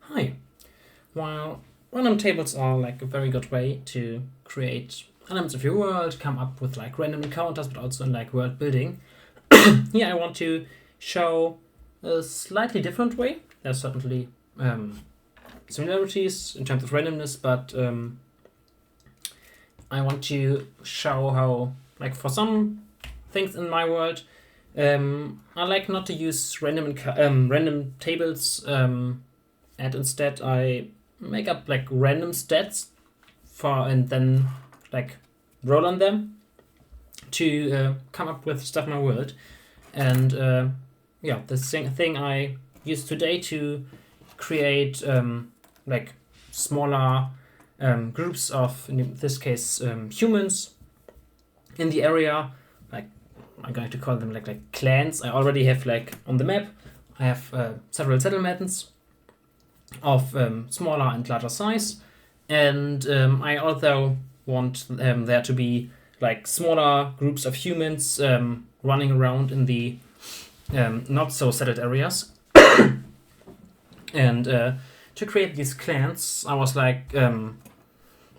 Hi. While random tables are like a very good way to create elements of your world, come up with like random encounters, but also in like world building, here I want to show a slightly different way. There's certainly similarities in terms of randomness, but I want to show how, like for some things in my world, I like not to use random tables, and instead I make up like random stats for and then like roll on them to come up with stuff in my world. And the thing I use today to create like smaller groups of, in this case, humans in the area. Like I'm going to call them like clans. I already have like on the map. I have several settlements of smaller and larger size, and I also want there to be like smaller groups of humans running around in the not so settled areas. And to create these clans, I was like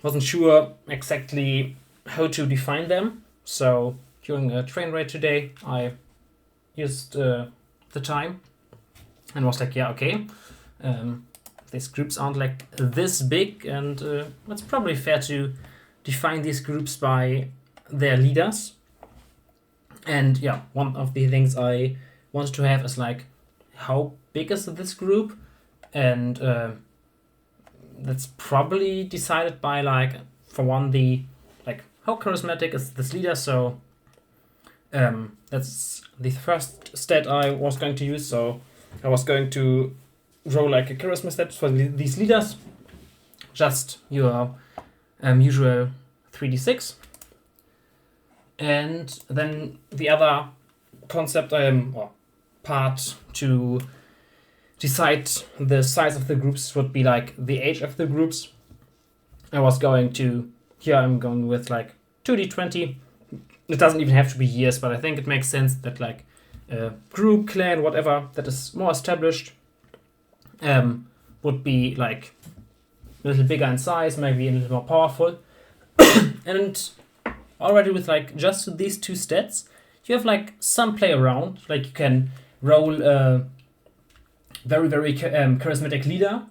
wasn't sure exactly how to define them. So during a train ride today, I used the time and was like, yeah, okay. These groups aren't like this big, and it's probably fair to define these groups by their leaders. And yeah, one of the things I wanted to have is like, how big is this group? And that's probably decided by like, for one, the like how charismatic is this leader. So that's the first stat I was going to use. So I was going to roll like a charisma stat for these leaders, just your usual 3d6. And then the other concept or part to decide the size of the groups would be like the age of the groups. I'm going with like 2d20. It doesn't even have to be years, but I think it makes sense that like a group, clan, whatever that is more established would be like a little bigger in size, maybe a little more powerful. And already with like just these two stats, you have like some play around. Like you can roll a very, very charismatic leader,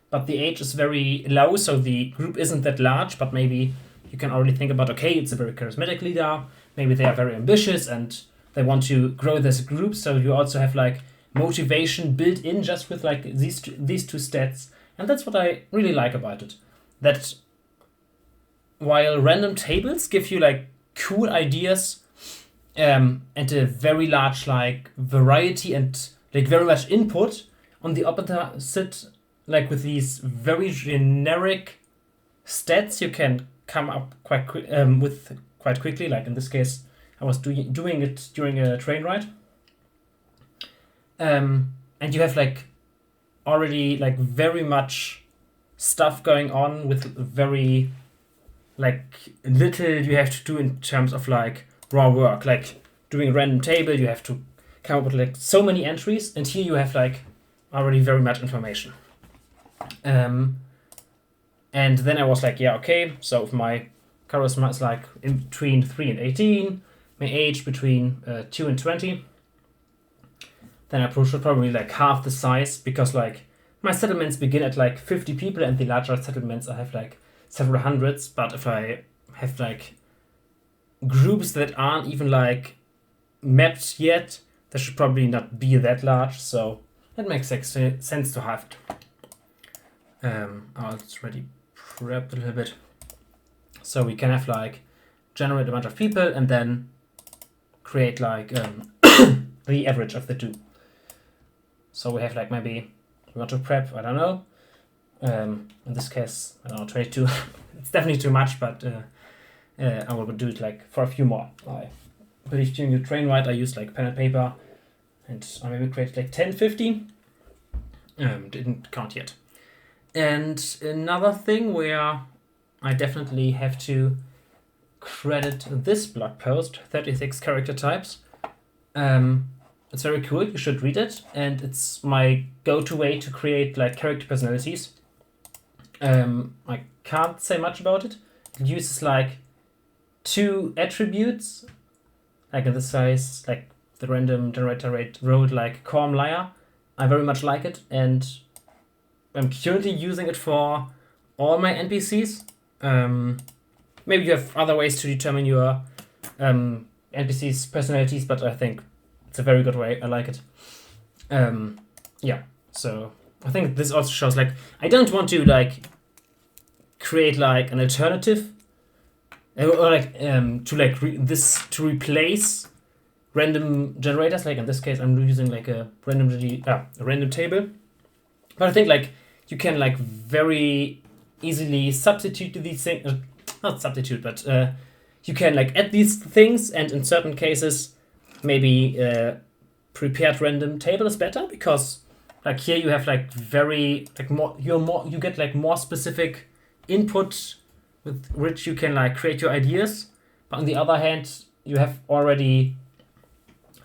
but the age is very low, so the group isn't that large. But maybe you can already think about, okay, it's a very charismatic leader. Maybe they are very ambitious and they want to grow this group. So you also have like motivation built in just with like these two stats, and that's what I really like about it. That while random tables give you like cool ideas and a very large like variety and like very much input, on the opposite, like with these very generic stats, you can come up with quite quickly. Like in this case, I was doing it during a train ride. And you have like already like very much stuff going on with very like little you have to do in terms of like raw work. Like doing a random table, you have to come up with like so many entries, and here you have like already very much information. And then I was like, yeah, okay, so if my charisma is like in between 3 and 18, my age between 2 and 20, then I should probably like half the size, because like my settlements begin at like 50 people, and the larger settlements I have like several hundreds. But if I have like groups that aren't even like mapped yet, they should probably not be that large. So it makes sense to have it. I'll already prep a little bit. So we can have like generate a bunch of people and then create like the average of the two. So we have like maybe we want to prep, I don't know. In this case, I don't know, 22. It's definitely too much, but I will do it like for a few more. I believe during the train ride I used like pen and paper, and I maybe created like 10, 15. Didn't count yet. And another thing where I definitely have to credit this blog post, 36 character types, It's very cool. You should read it, and it's my go-to way to create like character personalities. I can't say much about it. It uses like 2 attributes, like in this size, like the random generator rate wrote like Corm Liar. I very much like it, and I'm currently using it for all my NPCs. Maybe you have other ways to determine your NPCs' personalities, but I think it's a very good way. I like it. Yeah, so I think this also shows like I don't want to like create like an alternative or like to like to replace random generators. Like in this case, I'm using like a random table. But I think like you can like very easily substitute these things. Not substitute, but you can like add these things, and in certain cases, maybe prepared random table is better, because like here you have like very like you get like more specific input with which you can like create your ideas. But on the other hand, you have already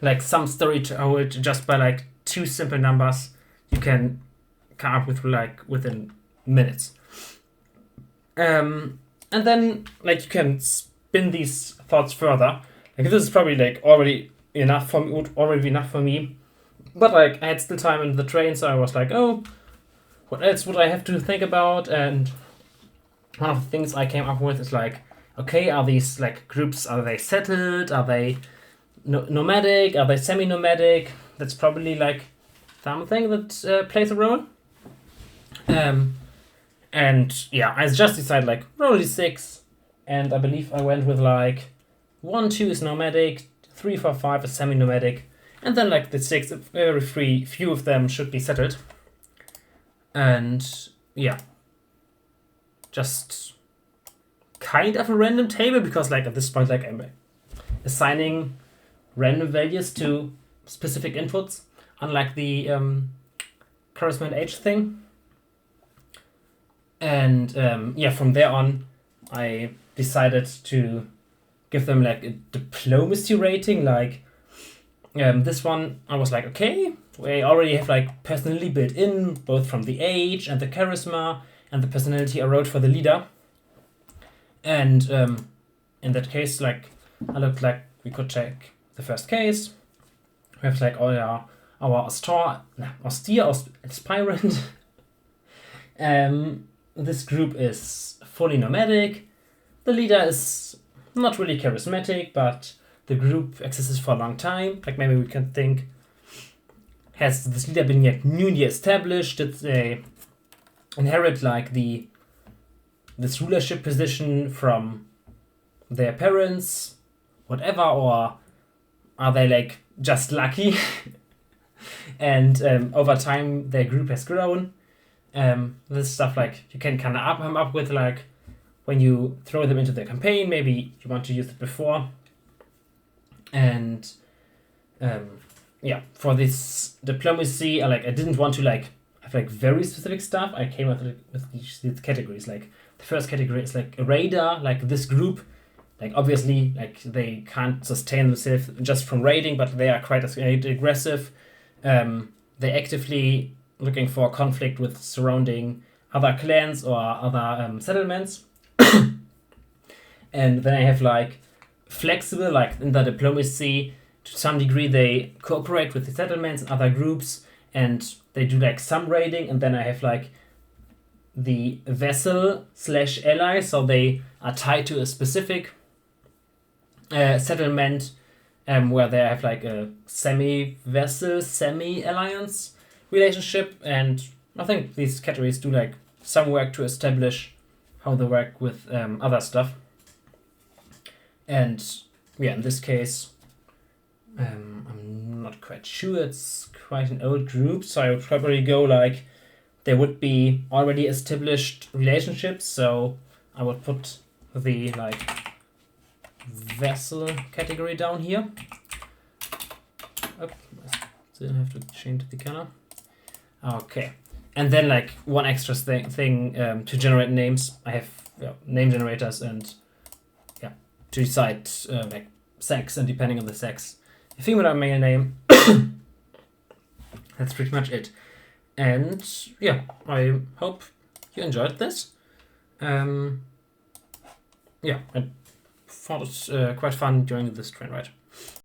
like some story to it just by like 2 simple numbers you can come up with like within minutes. And then like you can spin these thoughts further. Like this is probably like already enough for me. But like I had still time in the train, so I was like, oh, what else would I have to think about? And one of the things I came up with is like, okay, are these like groups, are they settled? Are they nomadic? Are they semi-nomadic? That's probably like something that plays a role. And yeah, I just decided like roll d6, and I believe I went with like 1, 2 is nomadic, 3, 4, 5 is semi-nomadic, and then like the 6, very few of them should be settled. And yeah, just kind of a random table, because like at this point like I'm assigning random values to specific inputs, unlike the charisma and age thing. And yeah, from there on, I decided to give them like a diplomacy rating. Like this one, I was like, okay, we already have like personality built in, both from the age and the charisma and the personality I wrote for the leader. And in that case, like I looked like we could check the first case. We have like our austere aspirant. This group is fully nomadic. The leader is not really charismatic, but the group exists for a long time. Like maybe we can think, has this leader been yet newly established? Did they inherit like this rulership position from their parents, whatever, or are they like just lucky? And over time their group has grown. This stuff like you can kind of come up with like when you throw them into the campaign. Maybe you want to use it before. And yeah, for this diplomacy, I didn't want to like have like very specific stuff. I came up with these categories. Like the first category is like a raider. Like this group, like obviously like they can't sustain themselves just from raiding, but they are quite aggressive. They actively looking for conflict with surrounding other clans or other settlements. And then I have like flexible, like in the diplomacy, to some degree they cooperate with the settlements and other groups, and they do like some raiding. And then I have like the vassal/ally, so they are tied to a specific settlement, where they have like a semi-vassal, semi-alliance relationship. And I think these categories do like some work to establish how they work with other stuff. And yeah, in this case, I'm not quite sure. It's quite an old group, so I would probably go like there would be already established relationships. So I would put the like vassal category down here. Oh, I still have to change the color. Okay, and then like one extra thing to generate names. I have name generators, and to decide like sex, and depending on the sex, a female or male name. that's pretty much it. And yeah, I hope you enjoyed this. Yeah, I found it quite fun during this train ride.